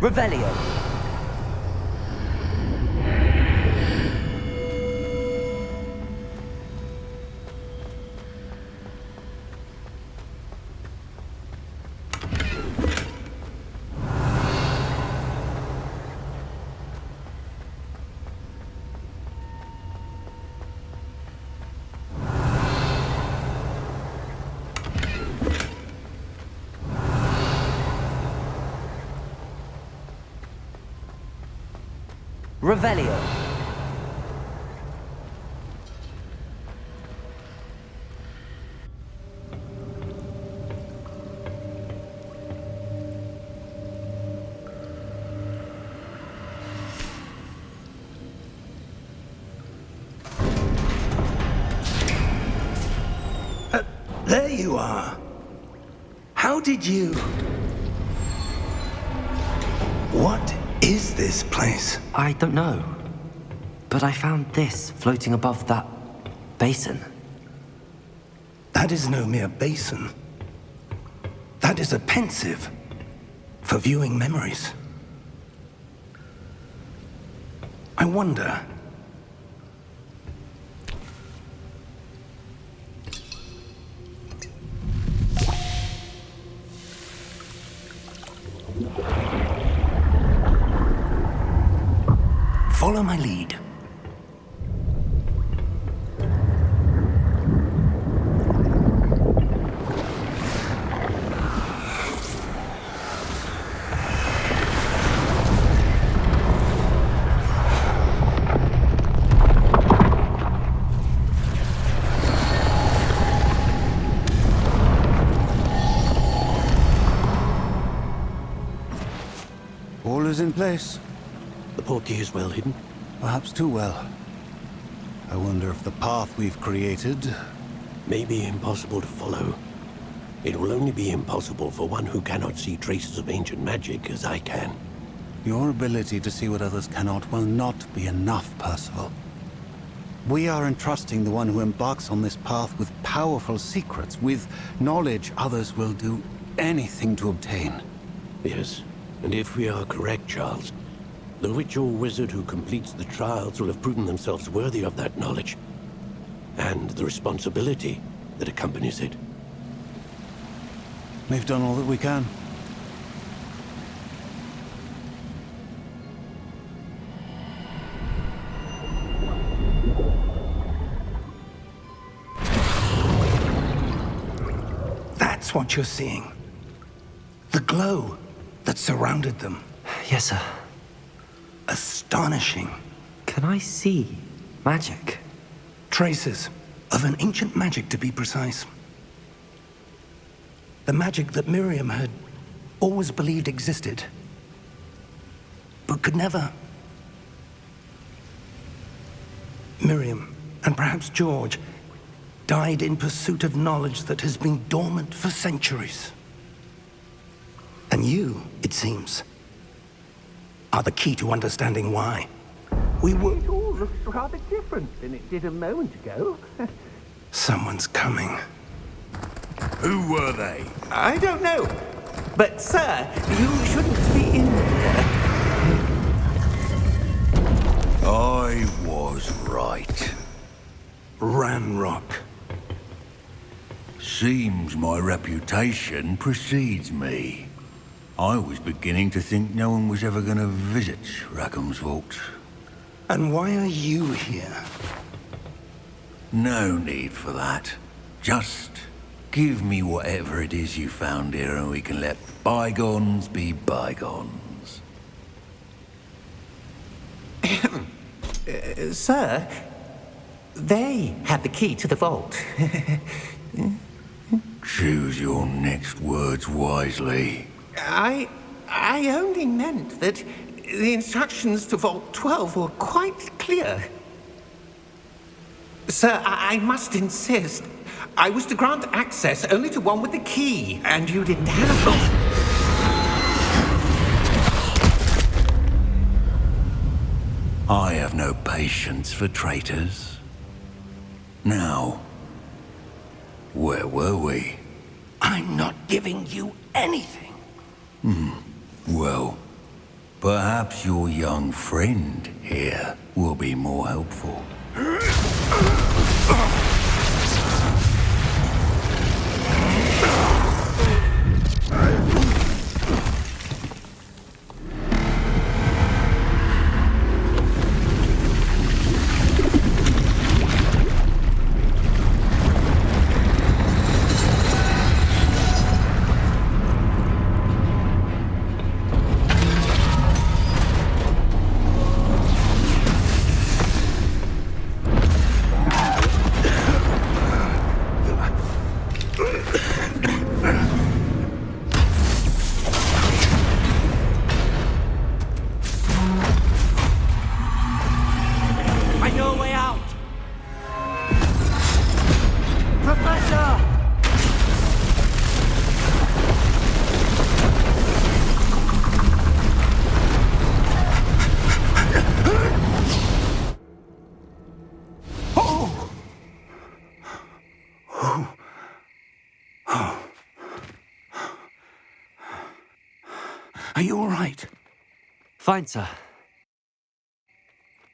Revelio. Revelio. There you are. How did you... What is this place? I don't know. But I found this floating above that basin. That is no mere basin. That is a pensive for viewing memories. I wonder... Follow my lead. All is in place. The portkey is well hidden. Perhaps too well. I wonder if the path we've created... May be impossible to follow. It will only be impossible for one who cannot see traces of ancient magic as I can. Your ability to see what others cannot will not be enough, Percival. We are entrusting the one who embarks on this path with powerful secrets, with knowledge others will do anything to obtain. Yes, and if we are correct, Charles, the witch or wizard who completes the trials will have proven themselves worthy of that knowledge, and the responsibility that accompanies it. We've done all that we can. That's what you're seeing. The glow that surrounded them. Yes, sir. Astonishing. Can I see magic? Traces of an ancient magic, to be precise. The magic that Miriam had always believed existed, but could never. Miriam, and perhaps George, died in pursuit of knowledge that has been dormant for centuries. And you, it seems, are the key to understanding why. It all looks rather different than it did a moment ago. Someone's coming. Who were they? I don't know. But, sir, you shouldn't be in here. I was right. Ranrock. Seems my reputation precedes me. I was beginning to think no one was ever going to visit Rackham's vault. And why are you here? No need for that. Just give me whatever it is you found here and we can let bygones be bygones. Sir, they have the key to the vault. Choose your next words wisely. I only meant that the instructions to Vault 12 were quite clear. Sir, I must insist. I was to grant access only to one with the key, and you didn't have it. I have no patience for traitors. Now, where were we? I'm not giving you anything. Well, Perhaps your young friend here will be more helpful. Are you all right? Fine, sir.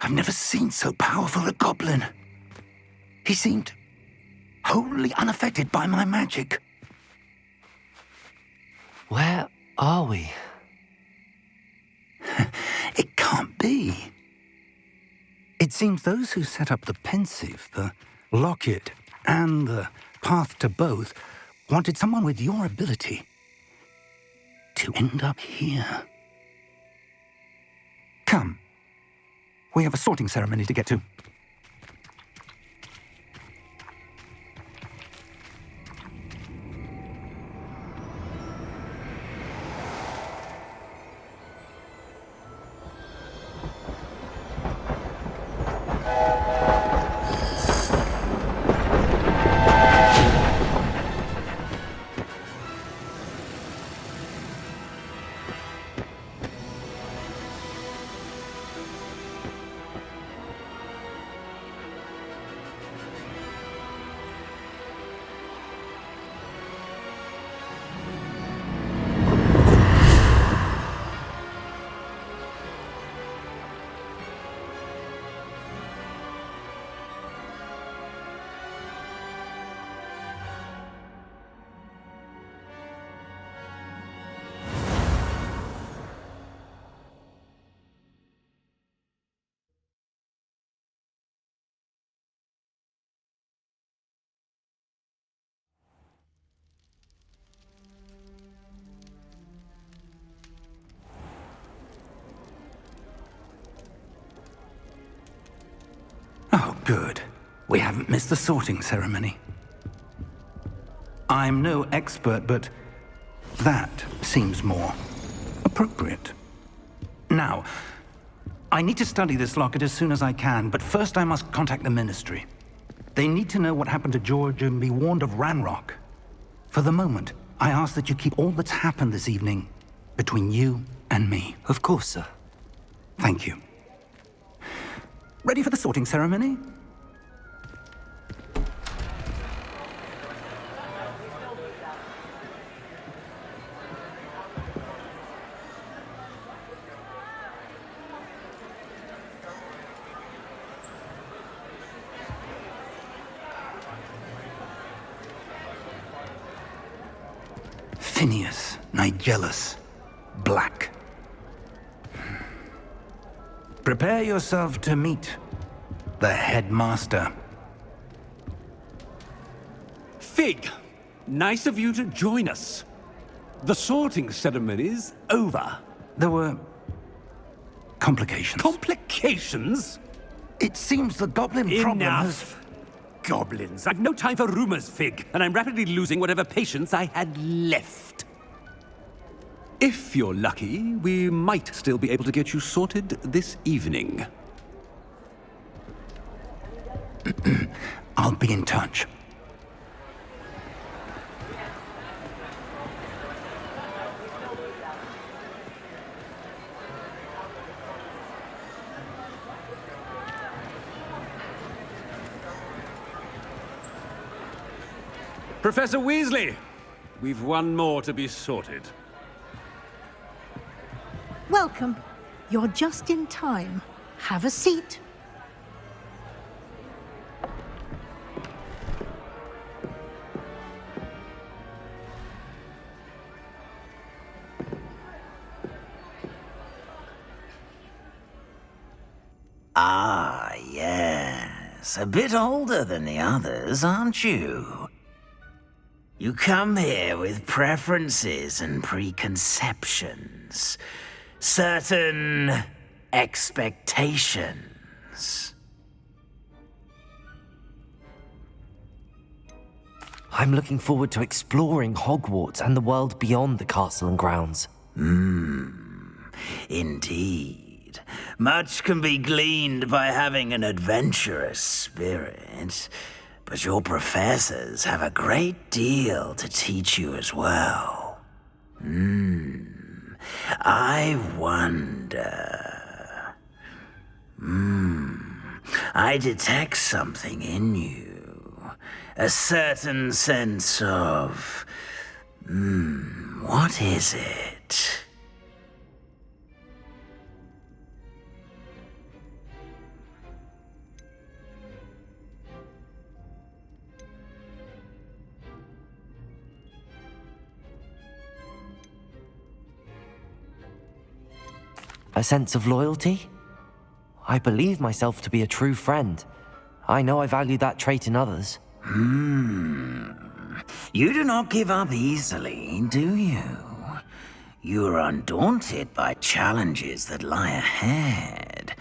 I've never seen so powerful a goblin. He seemed wholly unaffected by my magic. Where are we? It can't be. It seems those who set up the pensive, the locket, and the path to both wanted someone with your ability to end up here. Come. We have a sorting ceremony to get to. Oh, good. We haven't missed the sorting ceremony. I'm no expert, but that seems more appropriate. Now, I need to study this locket as soon as I can, but first I must contact the Ministry. They need to know what happened to George and be warned of Ranrock. For the moment, I ask that you keep all that's happened this evening between you and me. Of course, sir. Thank you. Ready for the sorting ceremony? Phineas, Nigellus, Black. Prepare yourself to meet the headmaster. Fig, nice of you to join us. The sorting ceremony's over. There were complications. Complications? It seems the goblin problem has... Enough. Goblins. I've no time for rumors, Fig, and I'm rapidly losing whatever patience I had left. If you're lucky, we might still be able to get you sorted this evening. I'll be in touch. Professor Weasley, we've one more to be sorted. Welcome. You're just in time. Have a seat. Ah, yes. A bit older than the others, aren't you? You come here with preferences and preconceptions. Certain expectations. I'm looking forward to exploring Hogwarts and the world beyond the castle and grounds. Indeed. Much can be gleaned by having an adventurous spirit, but your professors have a great deal to teach you as well. I wonder... I detect something in you. A certain sense of... what is it? A sense of loyalty? I believe myself to be a true friend. I know I value that trait in others. You do not give up easily, do you? You are undaunted by challenges that lie ahead.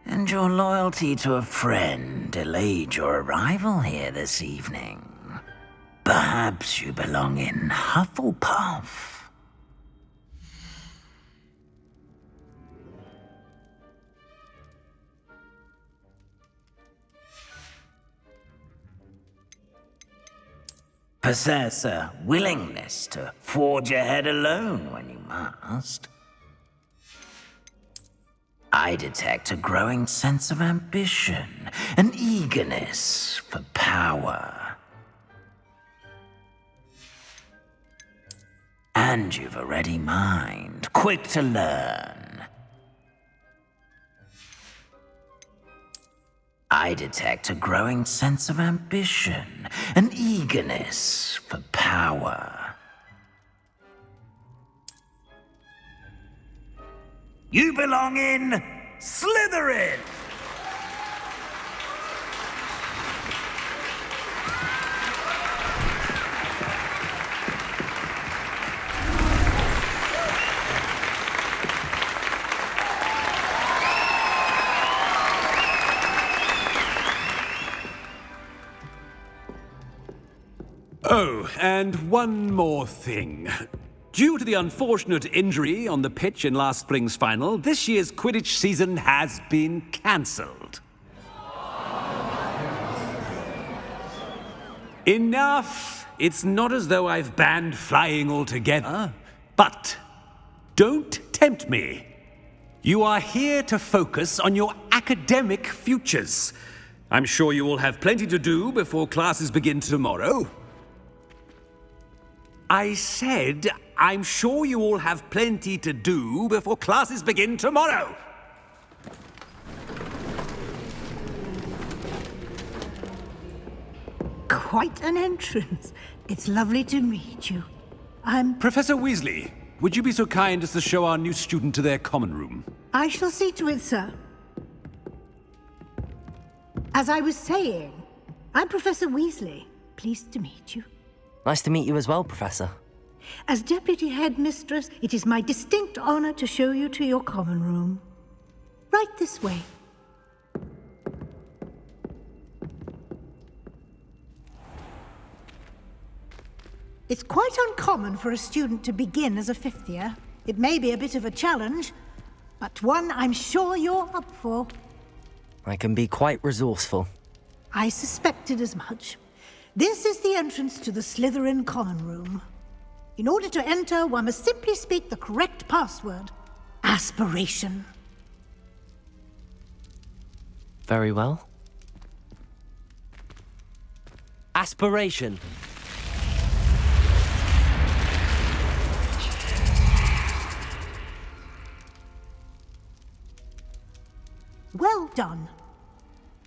And your loyalty to a friend delayed your arrival here this evening. Perhaps you belong in Hufflepuff. Possess a willingness to forge ahead alone when you must. I detect a growing sense of ambition, an eagerness for power. And you've a ready mind, quick to learn. I detect a growing sense of ambition, an eagerness for power. You belong in Slytherin! Oh, and one more thing. Due to the unfortunate injury on the pitch in last spring's final, this year's Quidditch season has been cancelled. Enough! It's not as though I've banned flying altogether. But don't tempt me. You are here to focus on your academic futures. I'm sure you will have plenty to do before classes begin tomorrow. I said, I'm sure you all have plenty to do before classes begin tomorrow. Quite an entrance. It's lovely to meet you. Professor Weasley, would you be so kind as to show our new student to their common room? I shall see to it, sir. As I was saying, I'm Professor Weasley. Pleased to meet you. Nice to meet you as well, Professor. As Deputy Headmistress, it is my distinct honor to show you to your common room. Right this way. It's quite uncommon for a student to begin as a fifth year. It may be a bit of a challenge, but one I'm sure you're up for. I can be quite resourceful. I suspected as much. This is the entrance to the Slytherin common room. In order to enter, one must simply speak the correct password. Aspiration. Very well. Aspiration. Well done.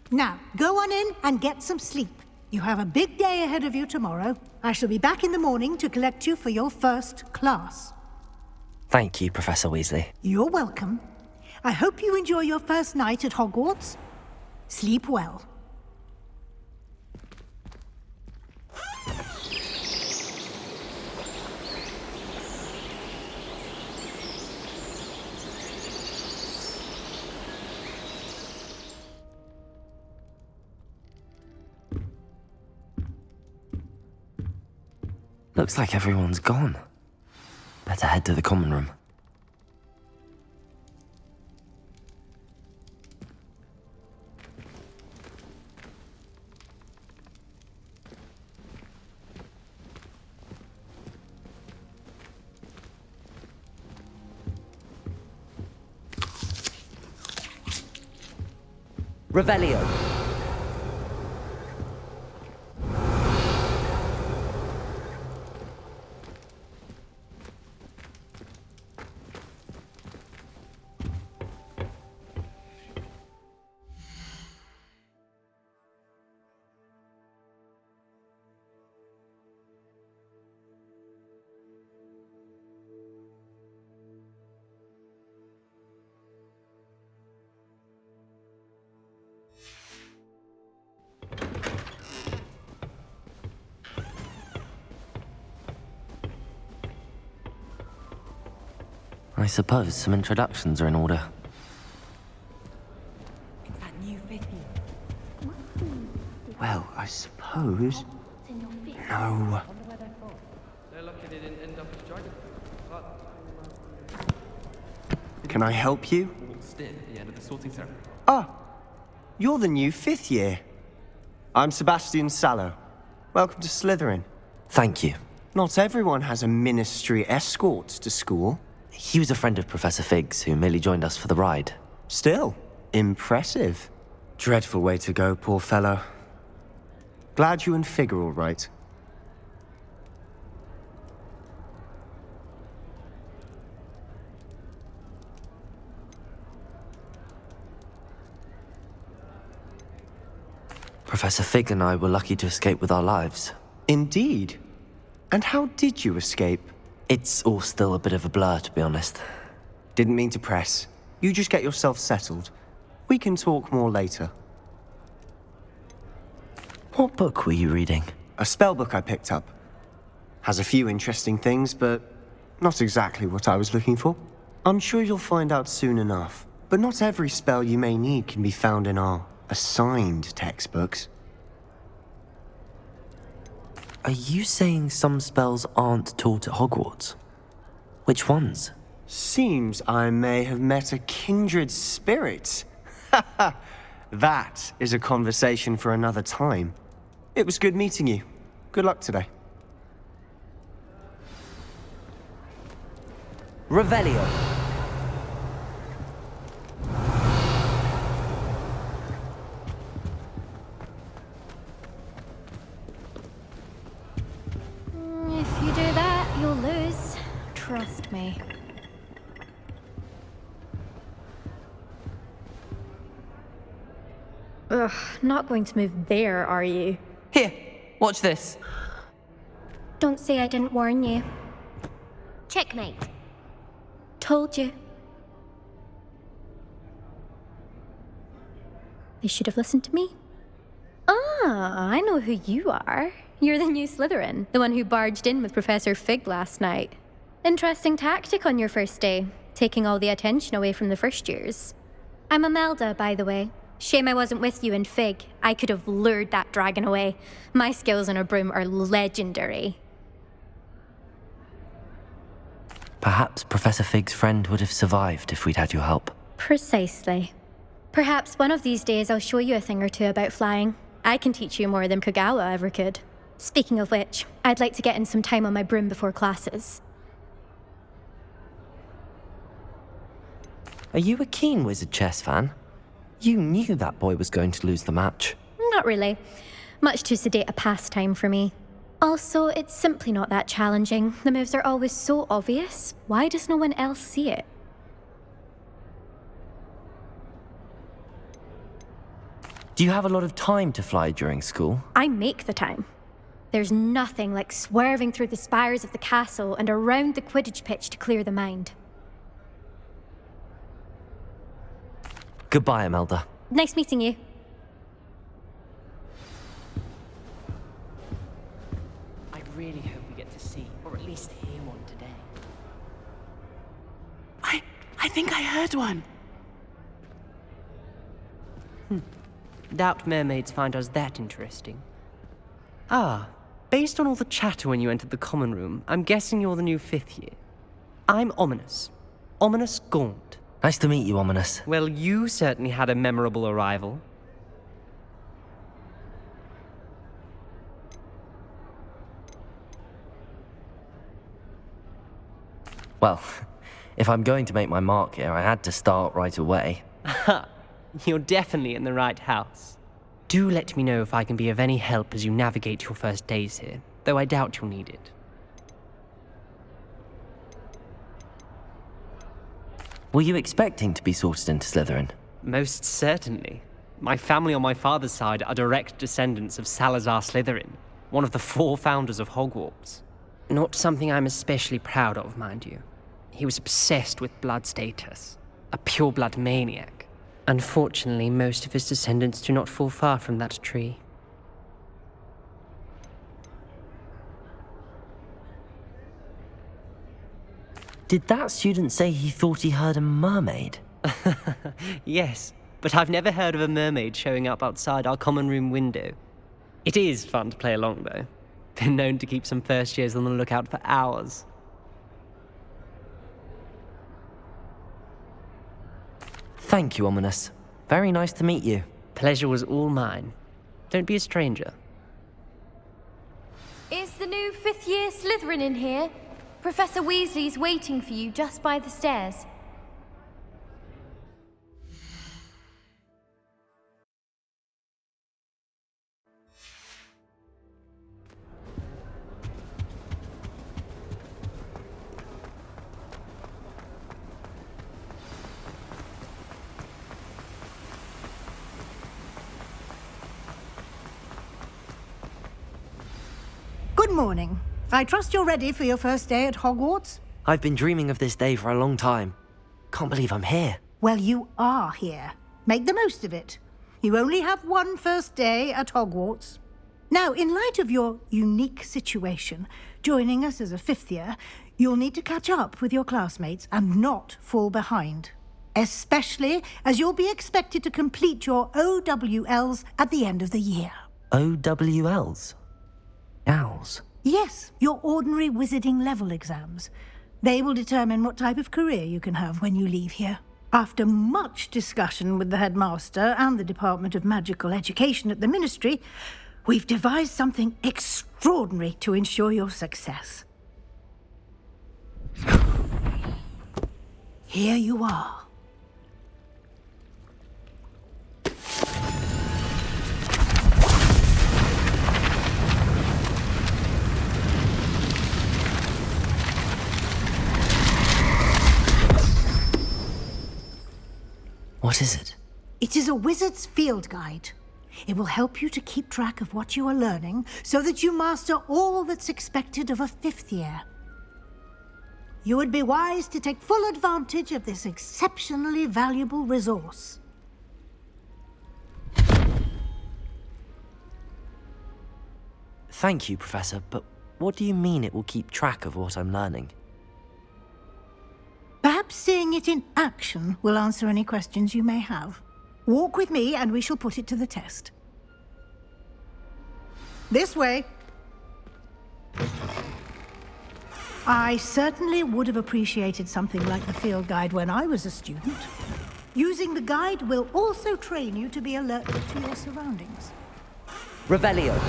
Now, go on in and get some sleep. You have a big day ahead of you tomorrow. I shall be back in the morning to collect you for your first class. Thank you, Professor Weasley. You're welcome. I hope you enjoy your first night at Hogwarts. Sleep well. Looks like everyone's gone. Better head to the common room. Revelio. I suppose some introductions are in order. It's that new fifth year. Well, I suppose... No. Can I help you? Ah, you're the new fifth year. I'm Sebastian Sallow. Welcome to Slytherin. Thank you. Not everyone has a ministry escort to school. He was a friend of Professor Fig's who merely joined us for the ride. Still, impressive. Dreadful way to go, poor fellow. Glad you and Fig are all right. Professor Fig and I were lucky to escape with our lives. Indeed. And how did you escape? It's all still a bit of a blur, to be honest. Didn't mean to press. You just get yourself settled. We can talk more later. What book were you reading? A spell book I picked up. Has a few interesting things, but not exactly what I was looking for. I'm sure you'll find out soon enough. But not every spell you may need can be found in our assigned textbooks. Are you saying some spells aren't taught at Hogwarts? Which ones? Seems I may have met a kindred spirit. That is a conversation for another time. It was good meeting you. Good luck today. Revelio. If you do that, you'll lose. Trust me. Ugh, not going to move there, are you? Here, watch this. Don't say I didn't warn you. Checkmate. Told you. They should have listened to me. Ah, I know who you are. You're the new Slytherin, the one who barged in with Professor Fig last night. Interesting tactic on your first day, taking all the attention away from the first years. I'm Imelda, by the way. Shame I wasn't with you in Fig. I could have lured that dragon away. My skills on a broom are legendary. Perhaps Professor Fig's friend would have survived if we'd had your help. Precisely. Perhaps one of these days I'll show you a thing or two about flying. I can teach you more than Kogawa ever could. Speaking of which, I'd like to get in some time on my broom before classes. Are you a keen Wizard chess fan? You knew that boy was going to lose the match. Not really. Much too sedate a pastime for me. Also, it's simply not that challenging. The moves are always so obvious. Why does no one else see it? Do you have a lot of time to fly during school? I make the time. There's nothing like swerving through the spires of the castle and around the Quidditch pitch to clear the mind. Goodbye, Imelda. Nice meeting you. I really hope we get to see, or at least hear one today. I think I heard one. Doubt mermaids find us that interesting. Ah, based on all the chatter when you entered the common room, I'm guessing you're the new 5th year. I'm Ominous. Ominous Gaunt. Nice to meet you, Ominous. Well, you certainly had a memorable arrival. Well, if I'm going to make my mark here, I had to start right away. Ha! You're definitely in the right house. Do let me know if I can be of any help as you navigate your first days here, though I doubt you'll need it. Were you expecting to be sorted into Slytherin? Most certainly. My family on my father's side are direct descendants of Salazar Slytherin, one of the 4 founders of Hogwarts. Not something I'm especially proud of, mind you. He was obsessed with blood status, a pure-blood maniac. Unfortunately, most of his descendants do not fall far from that tree. Did that student say he thought he heard a mermaid? Yes, but I've never heard of a mermaid showing up outside our common room window. It is fun to play along, though. Been known to keep some first years on the lookout for hours. Thank you, Ominous. Very nice to meet you. Pleasure was all mine. Don't be a stranger. Is the new 5th year Slytherin in here? Professor Weasley's waiting for you just by the stairs. Good morning. I trust you're ready for your first day at Hogwarts? I've been dreaming of this day for a long time. Can't believe I'm here. Well, you are here. Make the most of it. You only have one first day at Hogwarts. Now, in light of your unique situation, joining us as a 5th year, you'll need to catch up with your classmates and not fall behind. Especially as you'll be expected to complete your OWLs at the end of the year. OWLs? Owls? Yes, your ordinary wizarding level exams. They will determine what type of career you can have when you leave here. After much discussion with the headmaster and the Department of Magical Education at the Ministry, we've devised something extraordinary to ensure your success. Here you are. What is it? It is a wizard's field guide. It will help you to keep track of what you are learning so that you master all that's expected of a 5th year. You would be wise to take full advantage of this exceptionally valuable resource. Thank you, Professor, but what do you mean it will keep track of what I'm learning? Perhaps seeing it in action will answer any questions you may have. Walk with me and we shall put it to the test. This way. I certainly would have appreciated something like the field guide when I was a student. Using the guide will also train you to be alert to your surroundings. Revelio.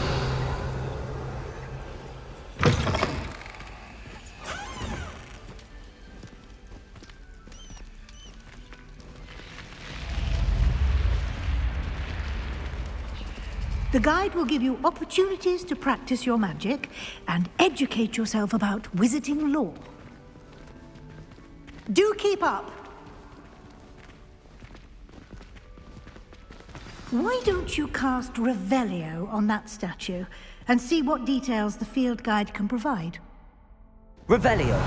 The guide will give you opportunities to practice your magic and educate yourself about wizarding lore. Do keep up. Why don't you cast Revelio on that statue and see what details the field guide can provide? Revelio.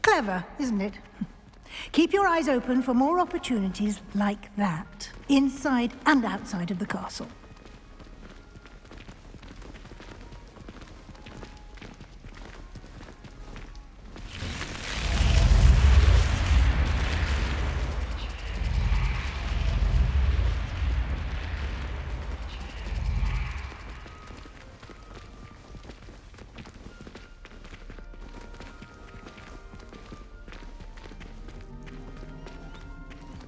Clever, isn't it? Keep your eyes open for more opportunities like that, inside and outside of the castle.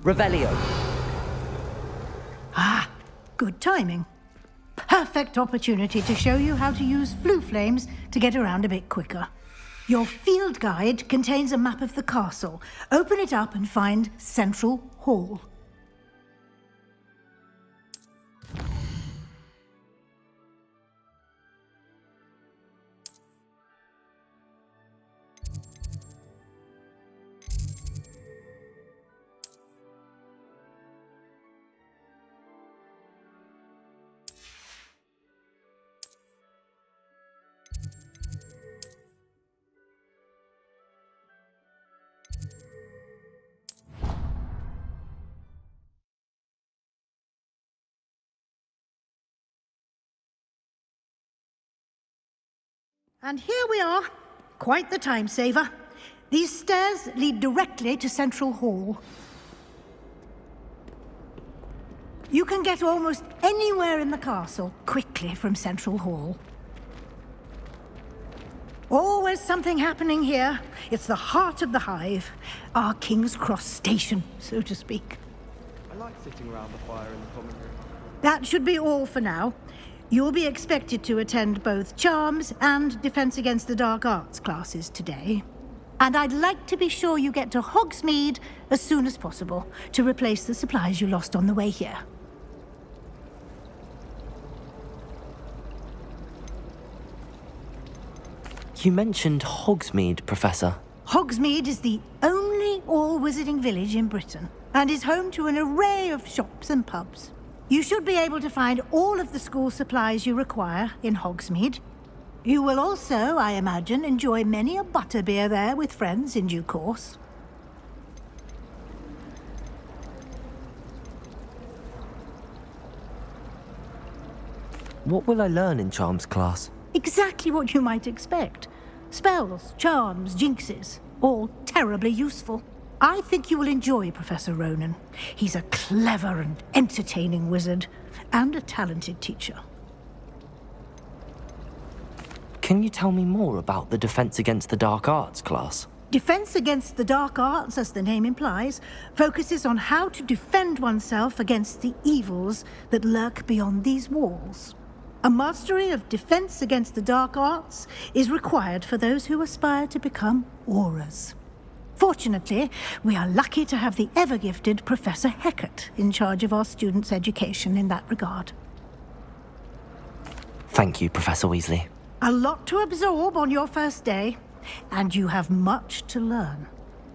Revelio. Ah, good timing. Perfect opportunity to show you how to use flue flames to get around a bit quicker. Your field guide contains a map of the castle. Open it up and find Central Hall. And here we are. Quite the time saver. These stairs lead directly to Central Hall. You can get almost anywhere in the castle quickly from Central Hall. Always something happening here. It's the heart of the hive. Our King's Cross station, so to speak. I like sitting around the fire in the common room. That should be all for now. You'll be expected to attend both Charms and Defense Against the Dark Arts classes today. And I'd like to be sure you get to Hogsmeade as soon as possible to replace the supplies you lost on the way here. You mentioned Hogsmeade, Professor. Hogsmeade is the only all-wizarding village in Britain and is home to an array of shops and pubs. You should be able to find all of the school supplies you require in Hogsmeade. You will also, I imagine, enjoy many a butterbeer there with friends in due course. What will I learn in Charms class? Exactly what you might expect. Spells, charms, jinxes, all terribly useful. I think you will enjoy Professor Ronan. He's a clever and entertaining wizard, and a talented teacher. Can you tell me more about the Defense Against the Dark Arts class? Defense Against the Dark Arts, as the name implies, focuses on how to defend oneself against the evils that lurk beyond these walls. A mastery of Defense Against the Dark Arts is required for those who aspire to become Aurors. Fortunately, we are lucky to have the ever-gifted Professor Hecat in charge of our students' education in that regard. Thank you, Professor Weasley. A lot to absorb on your first day, and you have much to learn.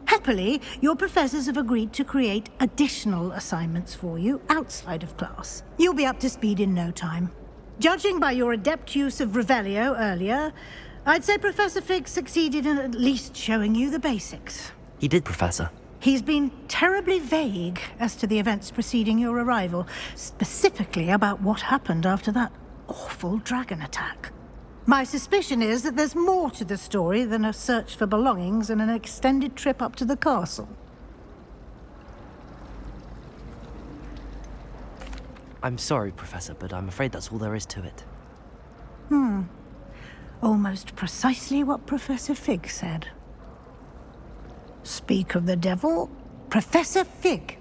Happily, your professors have agreed to create additional assignments for you outside of class. You'll be up to speed in no time. Judging by your adept use of Revelio earlier, I'd say Professor Fig succeeded in at least showing you the basics. He did, Professor. He's been terribly vague as to the events preceding your arrival, specifically about what happened after that awful dragon attack. My suspicion is that there's more to the story than a search for belongings and an extended trip up to the castle. I'm sorry, Professor, but I'm afraid that's all there is to it. Almost precisely what Professor Fig said. Speak of the devil, Professor Fig.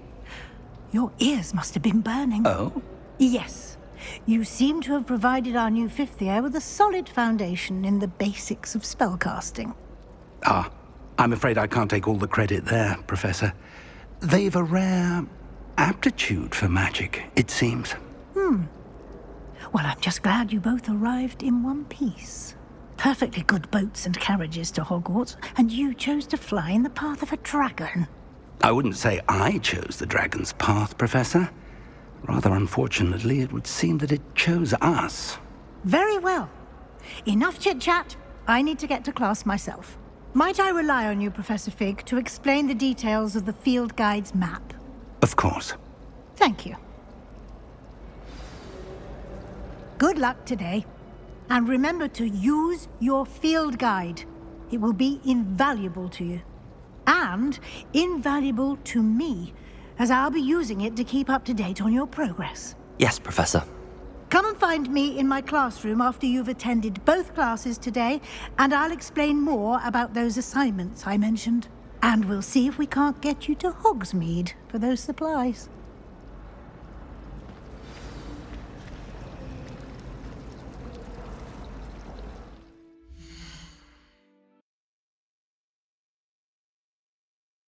Your ears must have been burning. Oh? Yes. You seem to have provided our new fifth year with a solid foundation in the basics of spellcasting. Ah, I'm afraid I can't take all the credit there, Professor. They've a rare aptitude for magic, it seems. Well, I'm just glad you both arrived in one piece. Perfectly good boats and carriages to Hogwarts, and you chose to fly in the path of a dragon. I wouldn't say I chose the dragon's path, Professor. Rather unfortunately, it would seem that it chose us. Very well. Enough chit-chat. I need to get to class myself. Might I rely on you, Professor Fig, to explain the details of the field guide's map? Of course. Thank you. Good luck today. And remember to use your field guide. It will be invaluable to you. And invaluable to me, as I'll be using it to keep up to date on your progress. Yes, Professor. Come and find me in my classroom after you've attended both classes today, and I'll explain more about those assignments I mentioned. And we'll see if we can't get you to Hogsmeade for those supplies.